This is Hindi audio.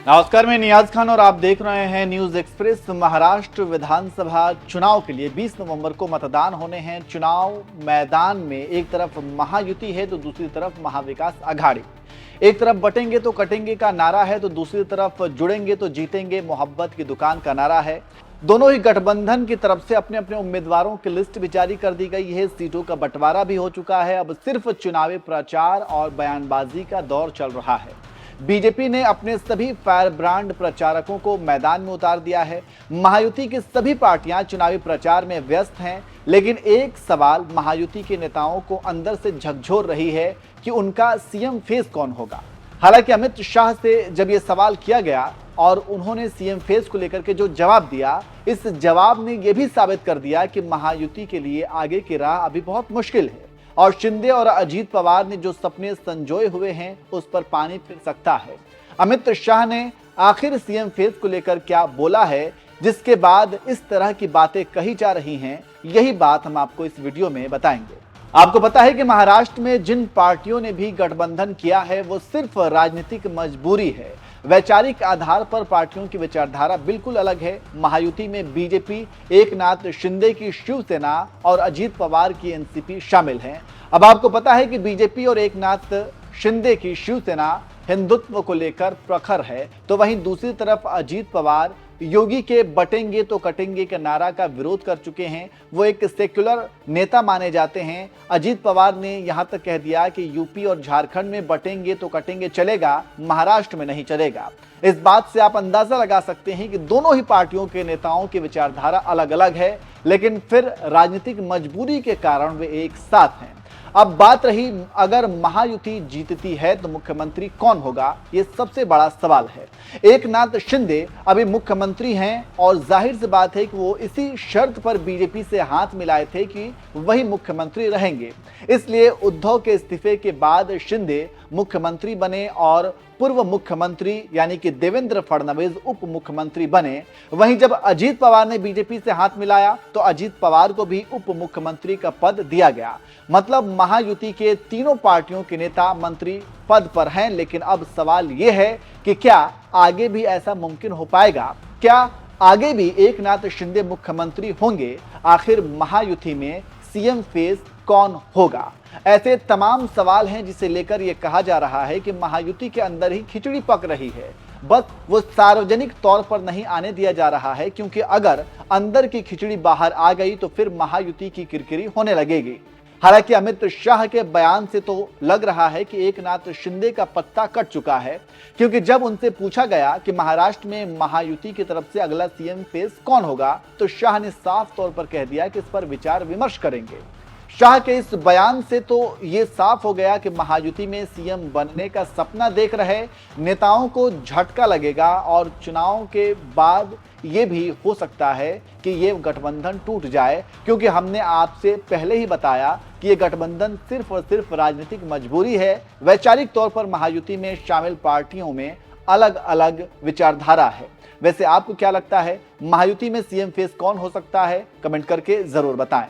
नमस्कार, मैं नियाज खान और आप देख रहे हैं न्यूज एक्सप्रेस। महाराष्ट्र विधानसभा चुनाव के लिए 20 नवंबर को मतदान होने हैं। चुनाव मैदान में एक तरफ महायुति है तो दूसरी तरफ महाविकास आघाड़ी। एक तरफ बटेंगे तो कटेंगे का नारा है तो दूसरी तरफ जुड़ेंगे तो जीतेंगे मोहब्बत की दुकान का नारा है। दोनों ही गठबंधन की तरफ से अपने अपने उम्मीदवारों की लिस्ट भी जारी कर दी गई है। सीटों का बंटवारा भी हो चुका है। अब सिर्फ चुनावी प्रचार और बयानबाजी का दौर चल रहा है। बीजेपी ने अपने सभी फायर ब्रांड प्रचारकों को मैदान में उतार दिया है। महायुति की सभी पार्टियां चुनावी प्रचार में व्यस्त हैं, लेकिन एक सवाल महायुति के नेताओं को अंदर से झकझोर रही है कि उनका सीएम फेस कौन होगा। हालांकि अमित शाह से जब यह सवाल किया गया और उन्होंने सीएम फेस को लेकर के जो जवाब दिया, इस जवाब ने यह भी साबित कर दिया कि महायुति के लिए आगे की राह अभी बहुत मुश्किल है और शिंदे और अजीत पवार ने जो सपने संजोए हुए हैं उस पर पानी फिर सकता है। अमित शाह ने आखिर सीएम फेस को लेकर क्या बोला है, जिसके बाद इस तरह की बातें कही जा रही हैं, यही बात हम आपको इस वीडियो में बताएंगे। आपको पता है कि महाराष्ट्र में जिन पार्टियों ने भी गठबंधन किया है वो सिर्फ राजनीतिक मजबूरी है। वैचारिक आधार पर पार्टियों की विचारधारा बिल्कुल अलग है। महायुति में बीजेपी, एकनाथ शिंदे की शिवसेना और अजीत पवार की एनसीपी शामिल हैं। अब आपको पता है कि बीजेपी और एकनाथ शिंदे की शिवसेना हिंदुत्व को लेकर प्रखर है, तो वहीं दूसरी तरफ अजीत पवार योगी के बटेंगे तो कटेंगे के नारा का विरोध कर चुके हैं। वो एक सेक्युलर नेता माने जाते हैं। अजीत पवार ने यहां तक कह दिया कि यूपी और झारखंड में बटेंगे तो कटेंगे चलेगा, महाराष्ट्र में नहीं चलेगा। इस बात से आप अंदाजा लगा सकते हैं कि दोनों ही पार्टियों के नेताओं की विचारधारा अलग अलग है, लेकिन फिर राजनीतिक मजबूरी के कारण वे एक साथ हैं। अब बात रही, अगर महायुति जीतती है तो मुख्यमंत्री कौन होगा, ये सबसे बड़ा सवाल है। एकनाथ शिंदे अभी मुख्यमंत्री हैं और जाहिर सी बात है कि वो इसी शर्त पर बीजेपी से हाथ मिलाए थे कि वही मुख्यमंत्री रहेंगे। इसलिए उद्धव के इस्तीफे के बाद शिंदे मुख्यमंत्री बने और पूर्व मुख्यमंत्री यानी कि देवेंद्र फडणवीस उप मुख्यमंत्री बने। वहीं जब अजीत पवार ने बीजेपी से हाथ मिलाया तो अजीत पवार को भी उप मुख्यमंत्री का पद दिया गया। मतलब महायुति के तीनों पार्टियों के नेता मंत्री पद पर हैं, लेकिन अब सवाल यह है कि क्या आगे भी ऐसा मुमकिन हो पाएगा? क्या आगे भी एकनाथ शिंदे मुख्यमंत्री होंगे? आखिर महायुति में सीएम फेस कौन होगा? ऐसे तमाम सवाल हैं जिसे लेकर यह कहा जा रहा है कि महायुति के अंदर ही खिचड़ी पक रही है, बस वो सार्वजनिक तौर पर नहीं आने दिया जा रहा है, क्योंकि अगर अंदर की खिचड़ी बाहर आ गई तो फिर महायुति की किरकिरी होने लगेगी। हालांकि अमित शाह के बयान से तो लग रहा है कि एकनाथ शिंदे का पत्ता कट चुका है, क्योंकि जब उनसे पूछा गया कि महाराष्ट्र में महायुति की तरफ से अगला सीएम फेस कौन होगा तो शाह ने साफ तौर पर कह दिया कि इस पर विचार विमर्श करेंगे। शाह के इस बयान से तो ये साफ हो गया कि महायुति में सीएम बनने का सपना देख रहे नेताओं को झटका लगेगा और चुनाव के बाद ये भी हो सकता है कि ये गठबंधन टूट जाए, क्योंकि हमने आपसे पहले ही बताया कि ये गठबंधन सिर्फ और सिर्फ राजनीतिक मजबूरी है। वैचारिक तौर पर महायुति में शामिल पार्टियों में अलग अलग विचारधारा है। वैसे आपको क्या लगता है, महायुति में सीएम फेस कौन हो सकता है? कमेंट करके जरूर बताएं।